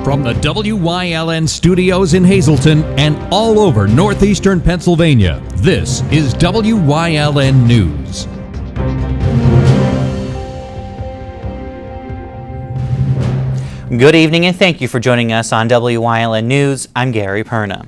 From the WYLN studios in Hazleton and all over northeastern Pennsylvania, this is WYLN News. Good evening and thank you for joining us on WYLN News. I'm Gary Perna.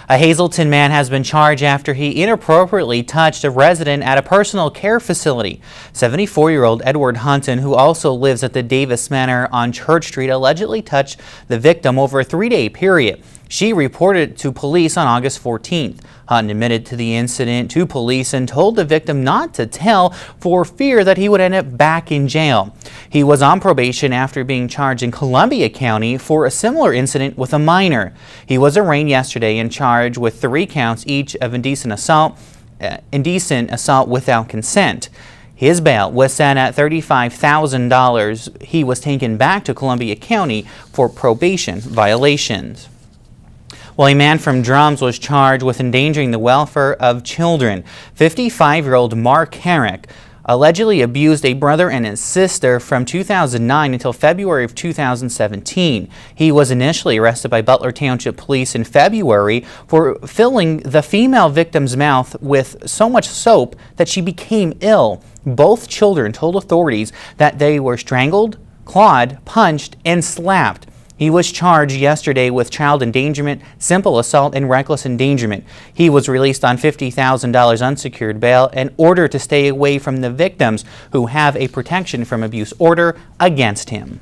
A Hazleton man has been charged after he inappropriately touched a resident at a personal care facility. 74-year-old Edward Hunton, who also lives at the Davis Manor on Church Street, allegedly touched the victim over a 3-day period. She reported to police on August 14th. Hunton admitted to the incident to police and told the victim not to tell for fear that he would end up back in jail. He was on probation after being charged in Columbia County for a similar incident with a minor. He was arraigned yesterday and charged with 3 counts each of indecent assault without consent. His bail was set at $35,000. He was taken back to Columbia County for probation violations. Well, a man from Drums was charged with endangering the welfare of children. 55-year-old Mark Herrick allegedly abused a brother and his sister from 2009 until February of 2017. He was initially arrested by Butler Township Police in February for filling the female victim's mouth with so much soap that she became ill. Both children told authorities that they were strangled, clawed, punched, and slapped. He was charged yesterday with child endangerment, simple assault, and reckless endangerment. He was released on $50,000 unsecured bail and ordered to stay away from the victims who have a protection from abuse order against him.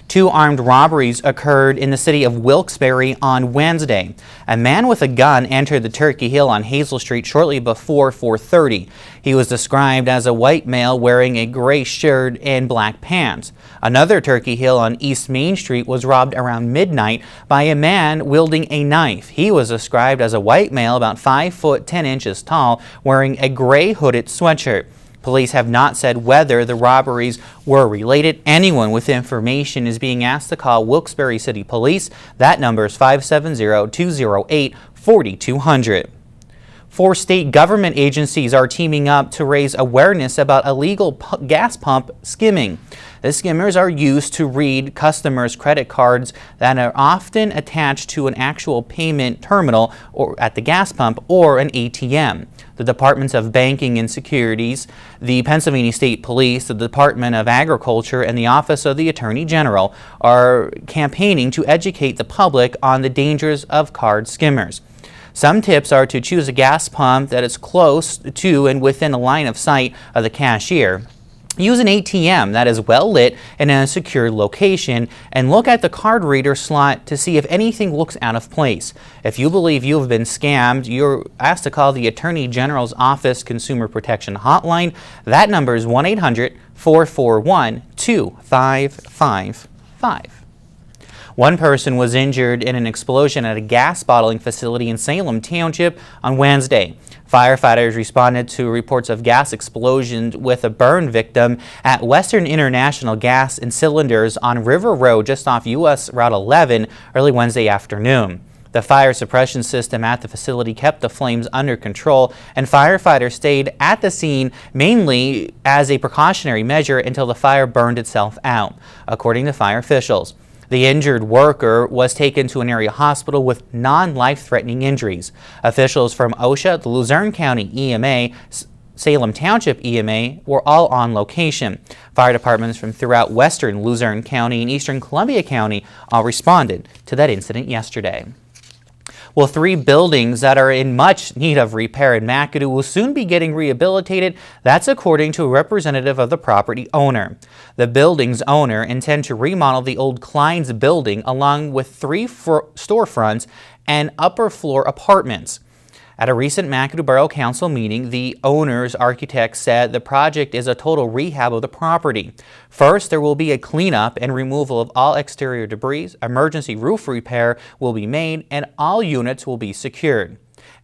2 armed robberies occurred in the city of Wilkes-Barre on Wednesday. A man with a gun entered the Turkey Hill on Hazel Street shortly before 4:30. He was described as a white male wearing a gray shirt and black pants. Another Turkey Hill on East Main Street was robbed around midnight by a man wielding a knife. He was described as a white male about 5 foot 10 inches tall wearing a gray hooded sweatshirt. Police have not said whether the robberies were related. Anyone with information is being asked to call Wilkes-Barre City Police. That number is 570-208-4200. 4 state government agencies are teaming up to raise awareness about illegal gas pump skimming. The skimmers are used to read customers' credit cards that are often attached to an actual payment terminal or at the gas pump or an ATM. The Departments of Banking and Securities, the Pennsylvania State Police, the Department of Agriculture, and the Office of the Attorney General are campaigning to educate the public on the dangers of card skimmers. Some tips are to choose a gas pump that is close to and within a line of sight of the cashier. Use an ATM that is well lit and in a secure location, and look at the card reader slot to see if anything looks out of place. If you believe you have been scammed, you're asked to call the Attorney General's Office Consumer Protection Hotline. That number is 1-800-441-2555. One person was injured in an explosion at a gas bottling facility in Salem Township on Wednesday. Firefighters responded to reports of gas explosions with a burn victim at Western International Gas and Cylinders on River Road just off U.S. Route 11 early Wednesday afternoon. The fire suppression system at the facility kept the flames under control, and firefighters stayed at the scene mainly as a precautionary measure until the fire burned itself out, according to fire officials. The injured worker was taken to an area hospital with non-life-threatening injuries. Officials from OSHA, the Luzerne County EMA, Salem Township EMA were all on location. Fire departments from throughout western Luzerne County and eastern Columbia County all responded to that incident yesterday. Well, 3 buildings that are in much need of repair in McAdoo will soon be getting rehabilitated. That's according to a representative of the property owner. The building's owner intends to remodel the old Klein's building along with 3 storefronts and upper floor apartments. At a recent McAdoo Borough Council meeting, the owner's architect said the project is a total rehab of the property. First, there will be a cleanup and removal of all exterior debris, emergency roof repair will be made, and all units will be secured.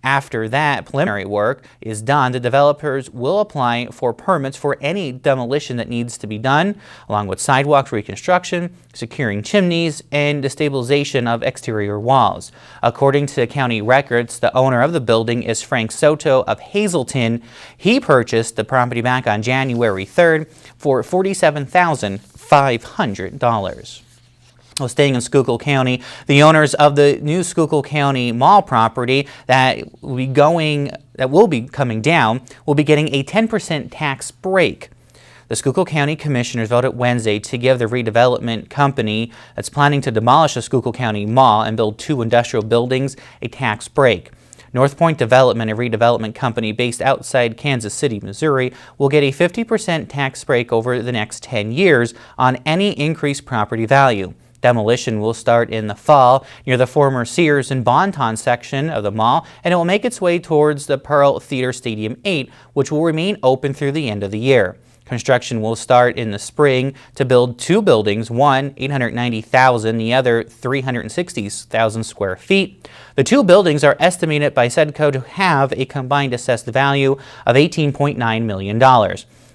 After that preliminary work is done, the developers will apply for permits for any demolition that needs to be done, along with sidewalk reconstruction, securing chimneys, and the stabilization of exterior walls. According to county records, the owner of the building is Frank Soto of Hazleton. He purchased the property back on January 3rd for $47,500. Well, staying in Schuylkill County, the owners of the new Schuylkill County Mall property that will be coming down will be getting a 10% tax break. The Schuylkill County Commissioners voted Wednesday to give the redevelopment company that's planning to demolish the Schuylkill County Mall and build 2 industrial buildings a tax break. North Point Development, a redevelopment company based outside Kansas City, Missouri, will get a 50% tax break over the next 10 years on any increased property value. Demolition will start in the fall near the former Sears and Bon-Ton section of the mall, and it will make its way towards the Pearl Theater Stadium 8, which will remain open through the end of the year. Construction will start in the spring to build 2 buildings, one 890,000, the other 360,000 square feet. The 2 buildings are estimated by Sedco to have a combined assessed value of $18.9 million.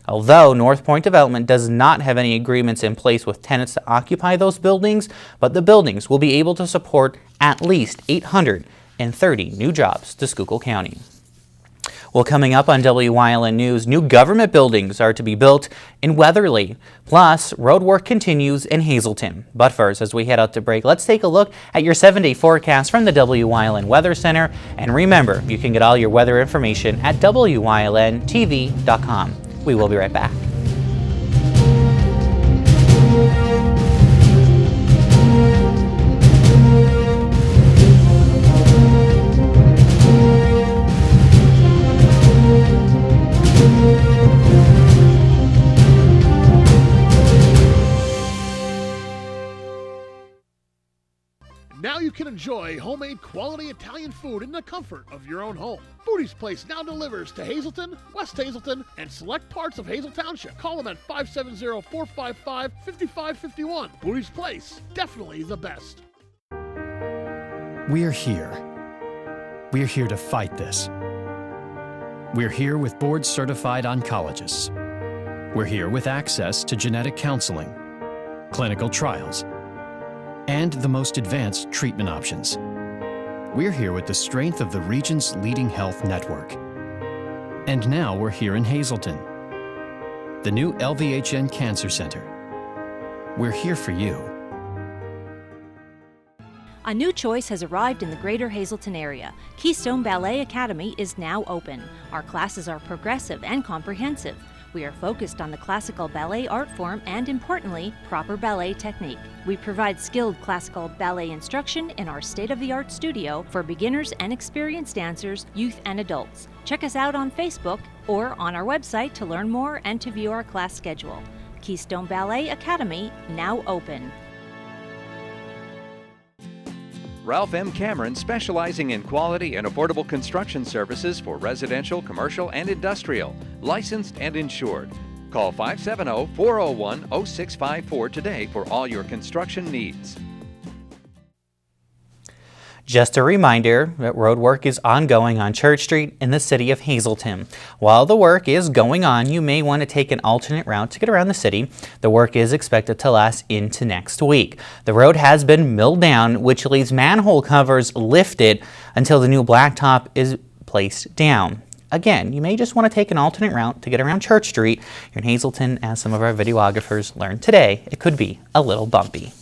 Although North Point Development does not have any agreements in place with tenants to occupy those buildings, but the buildings will be able to support at least 830 new jobs to Schuylkill County. Well, coming up on Wyln News, new government buildings are to be built in Weatherly. Plus, road work continues in Hazleton. But first, as we head out to break, let's take a look at your 7-day forecast from the Wyln Weather Center. And remember, you can get all your weather information at WYLNTV.com. We will be right back. Now you can enjoy homemade quality Italian food in the comfort of your own home. Foodie's Place now delivers to Hazleton, West Hazleton, and select parts of Hazel Township. Call them at 570-455-5551. Foodie's Place, definitely the best. We're here. We're here to fight this. We're here with board-certified oncologists. We're here with access to genetic counseling, clinical trials, and the most advanced treatment options. We're here with the strength of the region's leading health network. And now we're here in Hazleton, the new LVHN Cancer Center. We're here for you. A new choice has arrived in the greater Hazleton area. Keystone Ballet Academy is now open. Our classes are progressive and comprehensive. We are focused on the classical ballet art form and, importantly, proper ballet technique. We provide skilled classical ballet instruction in our state-of-the-art studio for beginners and experienced dancers, youth and adults. Check us out on Facebook or on our website to learn more and to view our class schedule. Keystone Ballet Academy, now open. Ralph M. Cameron, specializing in quality and affordable construction services for residential, commercial, and industrial, licensed and insured. Call 570-401-0654 today for all your construction needs. Just a reminder that road work is ongoing on Church Street in the city of Hazleton. While the work is going on, you may want to take an alternate route to get around the city. The work is expected to last into next week. The road has been milled down, which leaves manhole covers lifted until the new blacktop is placed down. Again, you may just want to take an alternate route to get around Church Street here in Hazleton. As some of our videographers learned today, it could be a little bumpy.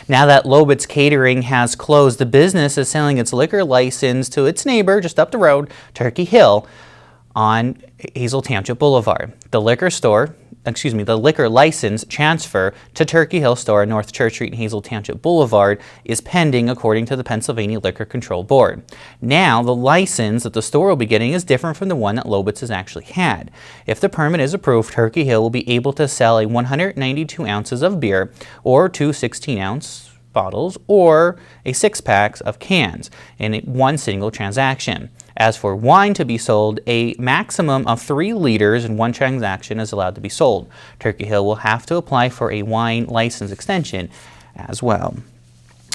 Now that Lobet's Catering has closed, the business is selling its liquor license to its neighbor just up the road, Turkey Hill, on Hazel Township Boulevard. The liquor license transfer to Turkey Hill store on North Church Street and Hazel Township Boulevard is pending, according to the Pennsylvania Liquor Control Board. Now, the license that the store will be getting is different from the one that Lobet's has actually had. If the permit is approved, Turkey Hill will be able to sell a 192 ounces of beer, or 2 16-ounce bottles, or a 6-pack of cans in one single transaction. As for wine to be sold, a maximum of 3 liters in one transaction is allowed to be sold. Turkey Hill will have to apply for a wine license extension as well.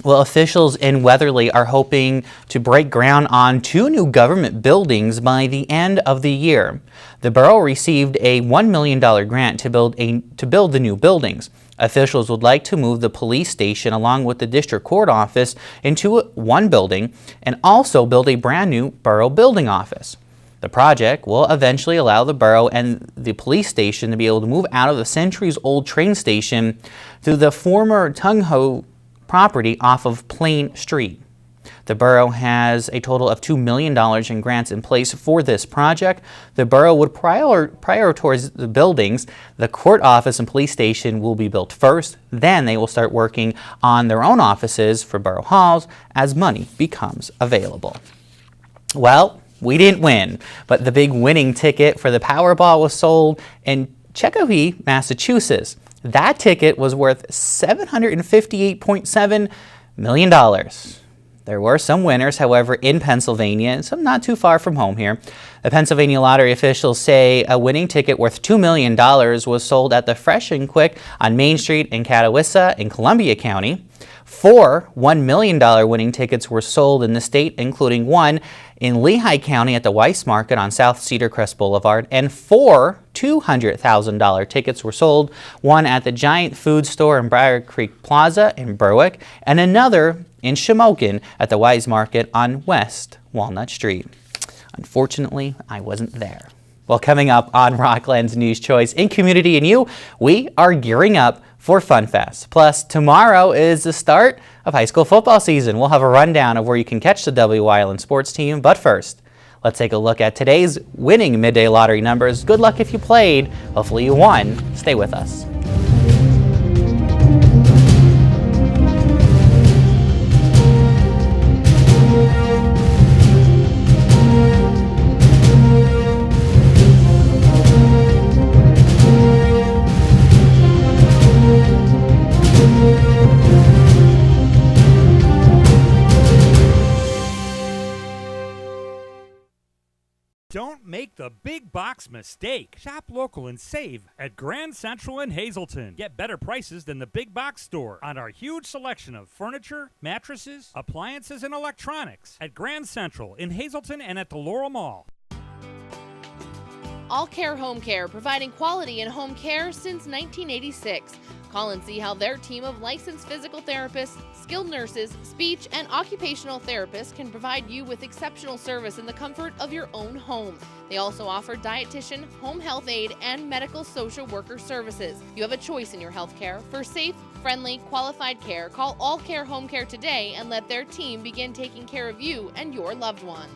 Well, officials in Weatherly are hoping to break ground on 2 new government buildings by the end of the year. The borough received a $1 million grant to build the new buildings. Officials would like to move the police station along with the district court office into one building and also build a brand new borough building office. The project will eventually allow the borough and the police station to be able to move out of the centuries-old train station through the former Tung Ho property off of Plain Street. The borough has a total of $2 million in grants in place for this project. The borough would prioritize the buildings. The court office and police station will be built first. Then they will start working on their own offices for borough halls as money becomes available. Well, we didn't win, but the big winning ticket for the Powerball was sold in Chicopee, Massachusetts. That ticket was worth $758.7 million. There were some winners, however, in Pennsylvania, and some not too far from home here. The Pennsylvania lottery officials say a winning ticket worth $2 million was sold at the Fresh and Quick on Main Street in Catawissa in Columbia County. 4 $1 million winning tickets were sold in the state, including one in Lehigh County at the Weiss Market on South Cedar Crest Boulevard, and 4 $200,000 tickets were sold, one at the Giant Food Store in Briar Creek Plaza in Berwick, and another in Shamokin at the Weiss Market on West Walnut Street. Unfortunately, I wasn't there. Well, coming up on Rockland's News Choice in Community and You, we are gearing up for Fun Fest. Plus, tomorrow is the start of high school football season. We'll have a rundown of where you can catch the Wyln sports team. But first, let's take a look at today's winning midday lottery numbers. Good luck if you played. Hopefully you won. Stay with us. Don't make the big box mistake. Shop local and save at Grand Central in Hazleton. Get better prices than the big box store on our huge selection of furniture, mattresses, appliances, and electronics at Grand Central in Hazleton and at the Laurel Mall. All Care Home Care, providing quality in home care since 1986. Call and see how their team of licensed physical therapists, skilled nurses, speech, and occupational therapists can provide you with exceptional service in the comfort of your own home. They also offer dietitian, home health aide, and medical social worker services. You have a choice in your health care. For safe, friendly, qualified care, call All Care Home Care today and let their team begin taking care of you and your loved ones.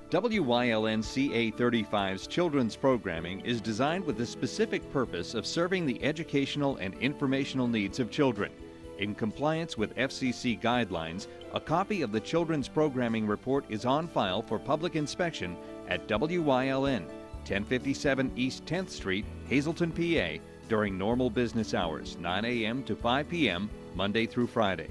WYLN CA35's children's programming is designed with the specific purpose of serving the educational and informational needs of children. In compliance with FCC guidelines, a copy of the Children's Programming Report is on file for public inspection at WYLN, 1057 East 10th Street, Hazleton, PA, during normal business hours, 9 a.m. to 5 p.m., Monday through Friday.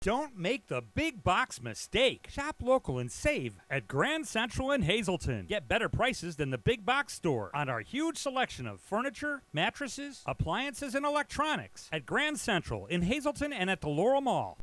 Don't make the big box mistake. Shop local and save at Grand Central in Hazleton. Get better prices than the big box store on our huge selection of furniture, mattresses, appliances, and electronics at Grand Central in Hazleton and at the Laurel Mall.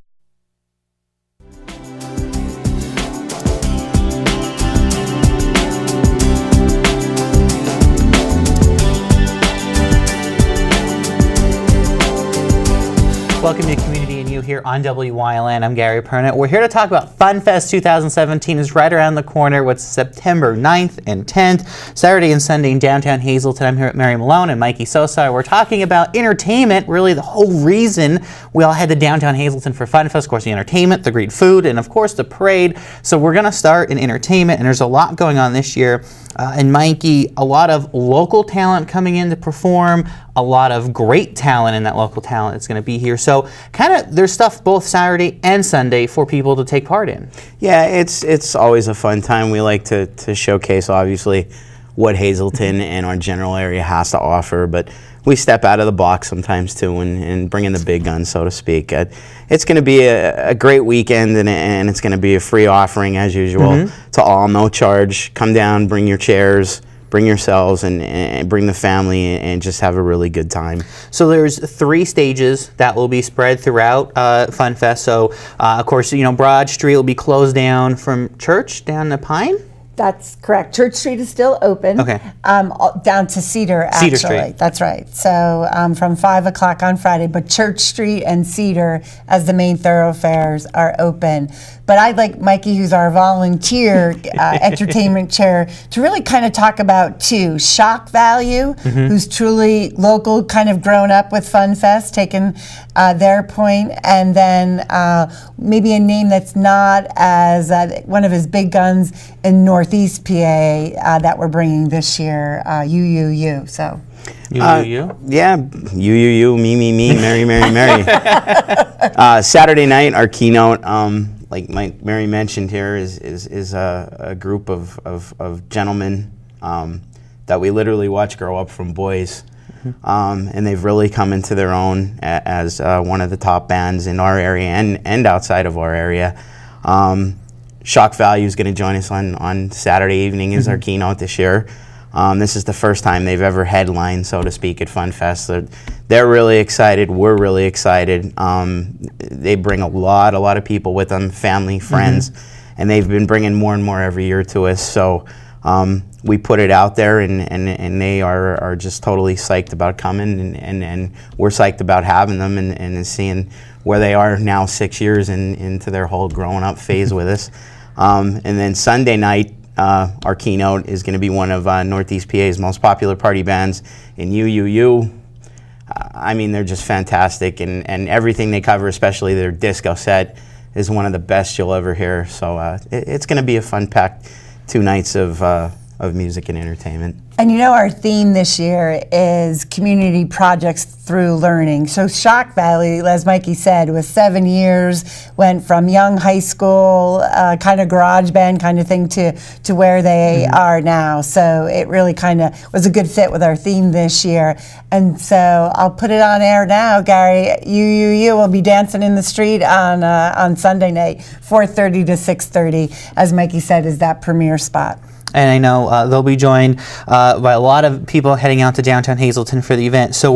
Welcome to Community and You here on WYLN. I'm Gary Pernett. We're here to talk about Fun Fest 2017. Is right around the corner with September 9th and 10th, Saturday and Sunday in downtown Hazleton. I'm here with Mary Malone and Mikey Sosa. We're talking about entertainment, really the whole reason we all head to downtown Hazleton for Fun Fest. Of course, the entertainment, the great food, and of course the parade. So we're going to start in entertainment, and there's a lot going on this year. And Mikey, a lot of local talent coming in to perform, a lot of great talent in that local talent that's going to be here. So kind of there's stuff both Saturday and Sunday for people to take part in. Yeah, it's always a fun time. We like to showcase, obviously, what Hazleton and our general area has to offer, but we step out of the box sometimes too and bring in the big guns, so to speak. It's going to be a great weekend, and it's going to be a free offering as usual to all, no charge. Come down, bring your chairs, bring yourselves, and bring the family and just have a really good time. So there's 3 stages that will be spread throughout Fun Fest. So of course, you know, Broad Street will be closed down from Church down to Pine. That's correct. Church Street is still open. Okay. Down to Cedar, actually. Cedar Street. That's right. So from 5 o'clock on Friday, but Church Street and Cedar as the main thoroughfares are open. But I'd like Mikey, who's our volunteer entertainment chair, to really kind of talk about two. Shock Value, who's truly local, kind of grown up with Fun Fest, taking their point, and then maybe a name that's not as one of his big guns in Northeast PA that we're bringing this year, UUU. So. You? Yeah, you, me, Mary. Saturday night, our keynote, like Mary mentioned here, is a group of gentlemen that we literally watch grow up from boys. And they've really come into their own as one of the top bands in our area and outside of our area. Shock Value is going to join us on Saturday evening as our keynote this year. This is the first time they've ever headlined, so to speak, at Fun Fest. They're really excited. We're really excited. They bring a lot of people with them, family, friends, and they've been bringing more and more every year to us. So we put it out there, and they are just totally psyched about coming, and we're psyched about having them and seeing where they are now 6 years into their whole growing up phase with us. And then Sunday night, our keynote is going to be one of Northeast PA's most popular party bands in UUU. I mean, they're just fantastic, and everything they cover, especially their disco set, is one of the best you'll ever hear. So it's going to be a fun-packed 2 nights of music and entertainment. And you know, our theme this year is community projects through learning. So Shock Valley, as Mikey said, was 7 years, went from young high school, kind of garage band kind of thing to where they are now. So it really kind of was a good fit with our theme this year. And so I'll put it on air now, Gary. You will be dancing in the street on Sunday night, 4:30 to 6:30, as Mikey said, is that premiere spot. And I know they'll be joined by a lot of people heading out to downtown Hazleton for the event. So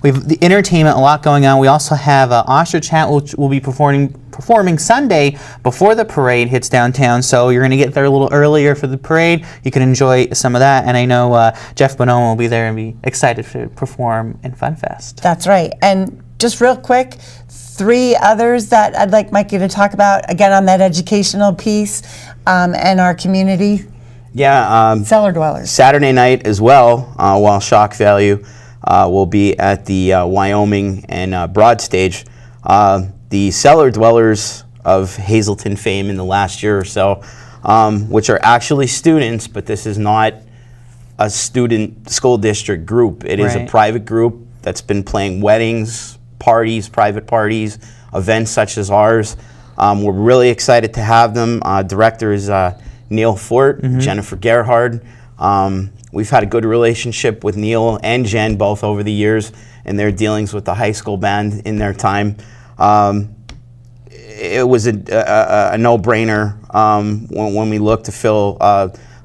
we've the entertainment, a lot going on. We also have Ostrich Hat, which will be performing Sunday before the parade hits downtown. So you're going to get there a little earlier for the parade. You can enjoy some of that. And I know Jeff Bonhomme will be there and be excited to perform in Fun Fest. That's right. And just real quick, 3 others that I'd like Mikey to talk about, again, on that educational piece and our community. Yeah, Cellar Dwellers. Saturday night as well, while Shock Value will be at the Wyoming and Broad Stage. The Cellar Dwellers of Hazleton fame in the last year or so, which are actually students, but this is not a student school district group. It is a private group that's been playing weddings, parties, private parties, events such as ours. We're really excited to have them. Director is Neil Fort, Jennifer Gerhard. We've had a good relationship with Neil and Jen both over the years and their dealings with the high school band in their time. It was a no-brainer when we look to fill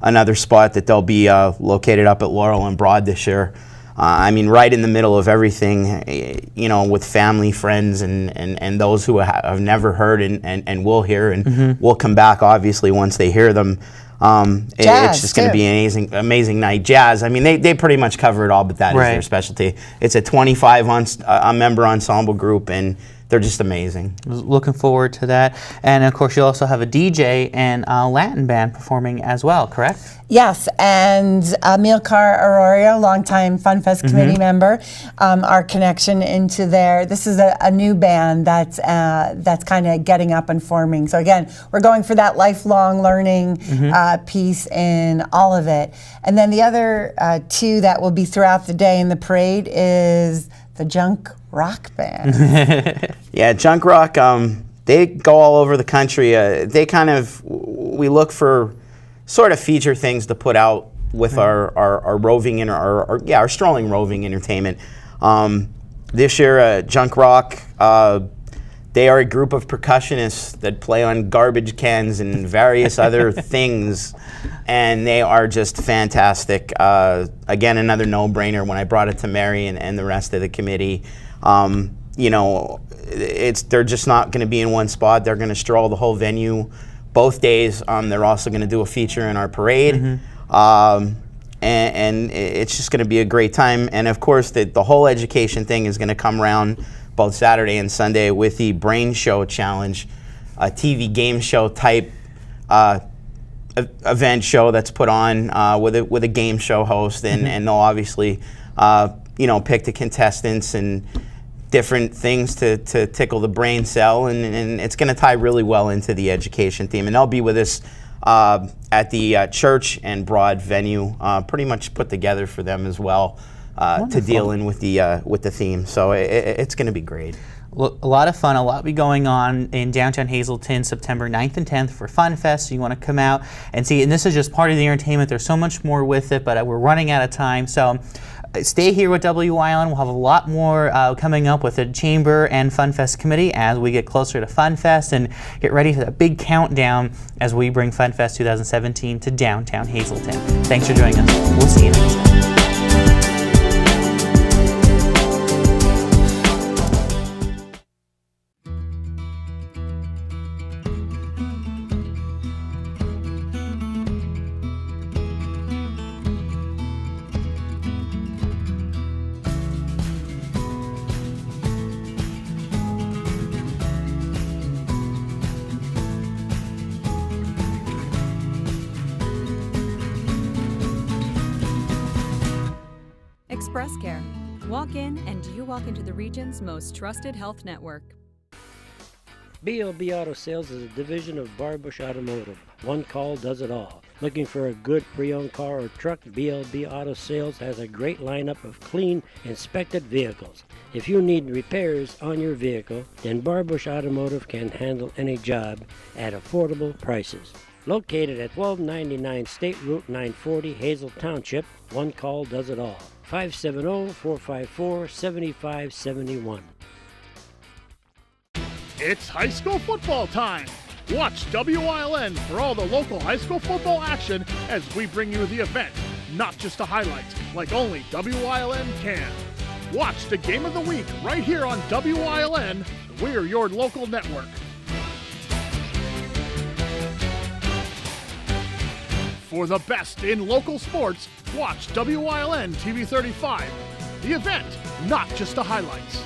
another spot that they'll be located up at Laurel and Broad this year. I mean, right in the middle of everything, you know, with family, friends, and those who have never heard and will hear and will come back, obviously, once they hear them. It's just going to be an amazing night. Jazz, I mean, they pretty much cover it all, but that is their specialty. It's a 25-member ensemble group, and they're just amazing. Looking forward to that. And, of course, you also have a DJ and a Latin band performing as well, correct? Yes, and Milcar Arroyo, longtime Fun Fest committee member, our connection into there. This is a new band that's kind of getting up and forming. So again, we're going for that lifelong learning piece in all of it. And then the other 2 that will be throughout the day in the parade is the Junk Rock Band. Yeah, Junk Rock, they go all over the country. We look for sort of feature things to put out with our roving our strolling roving entertainment. This year, Junk Rock, they are a group of percussionists that play on garbage cans and various other things, and they are just fantastic. Again, another no-brainer when I brought it to Mary and the rest of the committee. You know, they're just not going to be in one spot. They're going to stroll the whole venue both days. They're also going to do a feature in our parade. And it's just going to be a great time. And of course, the whole education thing is going to come around both Saturday and Sunday with the Brain Show Challenge, a TV game show type event show that's put on with a game show host, and they'll obviously pick the contestants and different things to tickle the brain cell, and it's going to tie really well into the education theme. And they'll be with us at the Church and Broad venue, pretty much put together for them as well, to deal in with the theme. So it's going to be great. Well, a lot of fun, a lot be going on in downtown Hazelton, September 9th and 10th for Fun Fest. So you want to come out and see, and this is just part of the entertainment. There's so much more with it, but we're running out of time. So stay here with Wyln. We'll have a lot more coming up with the Chamber and Fun Fest Committee as we get closer to Fun Fest, and get ready for that big countdown as we bring Fun Fest 2017 to downtown Hazelton. Thanks for joining us. We'll see you next time. Express Care. Walk in and you walk into the region's most trusted health network. BLB Auto Sales is a division of Barbush Automotive. One call does it all. Looking for a good pre-owned car or truck? BLB Auto Sales has a great lineup of clean, inspected vehicles. If you need repairs on your vehicle, then Barbush Automotive can handle any job at affordable prices. Located at 1299 State Route 940, Hazel Township, one call does it all. 570-454-7571. It's high school football time. Watch WYLN for all the local high school football action as we bring you the event, not just the highlights, like only WYLN can. Watch the game of the week right here on WYLN. We're your local network. For the best in local sports, watch WYLN TV 35. The event, not just the highlights.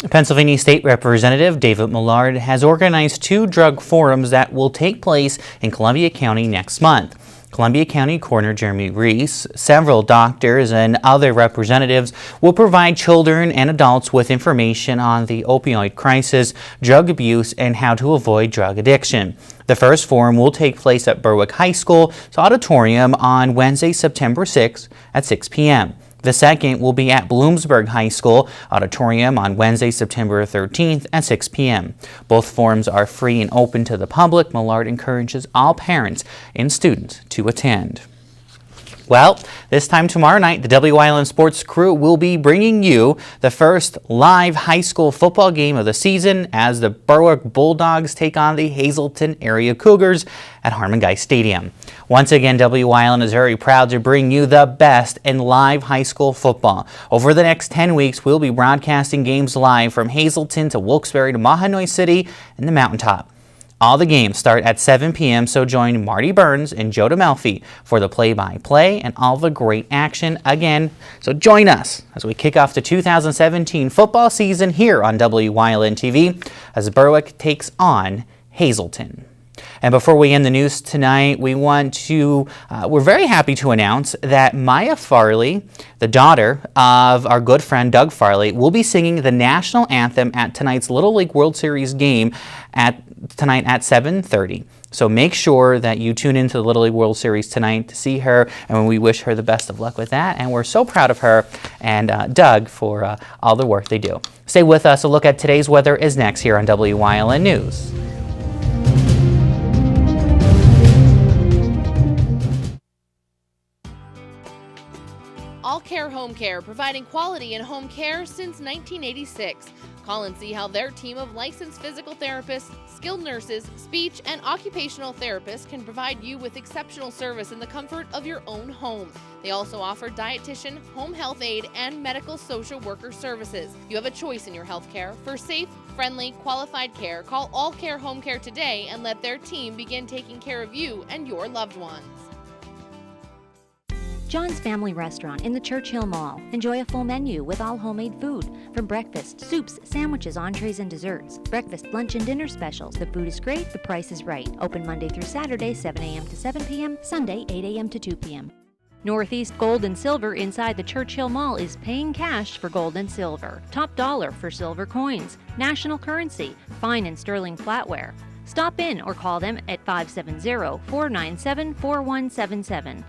Pennsylvania State Representative David Millard has organized 2 drug forums that will take place in Columbia County next month. Columbia County Coroner Jeremy Reese, several doctors, and other representatives will provide children and adults with information on the opioid crisis, drug abuse, and how to avoid drug addiction. The first forum will take place at Berwick High School's auditorium on Wednesday, September 6th at 6 p.m. The second will be at Bloomsburg High School auditorium on Wednesday, September 13th at 6 p.m. Both forums are free and open to the public. Millard encourages all parents and students to attend. Well, this time tomorrow night, the Wyln Sports crew will be bringing you the first live high school football game of the season as the Berwick Bulldogs take on the Hazelton area Cougars at Harmon Guy Stadium. Once again, Wyln is very proud to bring you the best in live high school football. Over the next 10 weeks, we'll be broadcasting games live from Hazelton to Wilkes-Barre to Mahanoy City and the Mountaintop. All the games start at 7 p.m., so join Marty Burns and Joe DeMelfi for the play-by-play and all the great action again. So join us as we kick off the 2017 football season here on Wyln TV as Berwick takes on Hazelton. And before we end the news tonight, we're very happy to announce that Maya Farley, the daughter of our good friend Doug Farley, will be singing the national anthem at tonight's Little League World Series game tonight at 7:30. So make sure that you tune into the Little League World Series tonight to see her, and we wish her the best of luck with that. And we're so proud of her and Doug for all the work they do. Stay with us. A look at today's weather is next here on Wyln News. All Care Home Care, providing quality in home care since 1986. Call and see how their team of licensed physical therapists, skilled nurses, speech, and occupational therapists can provide you with exceptional service in the comfort of your own home. They also offer dietitian, home health aide, and medical social worker services. You have a choice in your health care for safe, Friendly, qualified care. Call All Care Home Care today and let their team begin taking care of you and your loved ones. John's Family Restaurant in the Churchill Mall. Enjoy a full menu with all homemade food. From breakfast, soups, sandwiches, entrees, and desserts. Breakfast, lunch, and dinner specials. The food is great, the price is right. Open Monday through Saturday, 7 a.m. to 7 p.m., Sunday, 8 a.m. to 2 p.m. Northeast Gold and Silver inside the Churchill Mall is paying cash for gold and silver. Top dollar for silver coins. National currency. Fine and sterling flatware. Stop in or call them at 570-497-4177.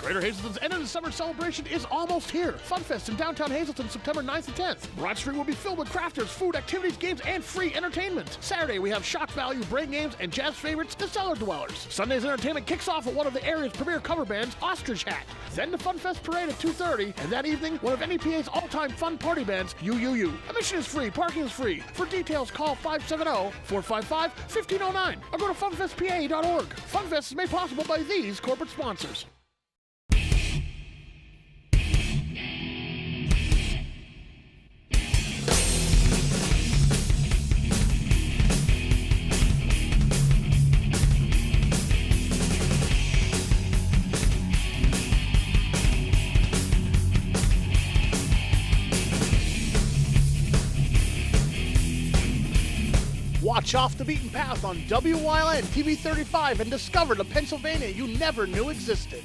Greater Hazelton's end of the summer celebration is almost here. Funfest in downtown Hazelton, September 9th and 10th. Broad Street will be filled with crafters, food, activities, games, and free entertainment. Saturday, we have shock value, brain games, and jazz favorites, the Cellar Dwellers. Sunday's entertainment kicks off with one of the area's premier cover bands, Ostrich Hat. Then the Funfest Parade at 2:30, and that evening, one of NEPA's all-time fun party bands, UUU. Admission is free, parking is free. For details, call 570-455-1509 or go to funfestpa.org. Funfest is made possible by these corporate sponsors. Watch Off the Beaten Path on WYLN TV 35 and discover the Pennsylvania you never knew existed.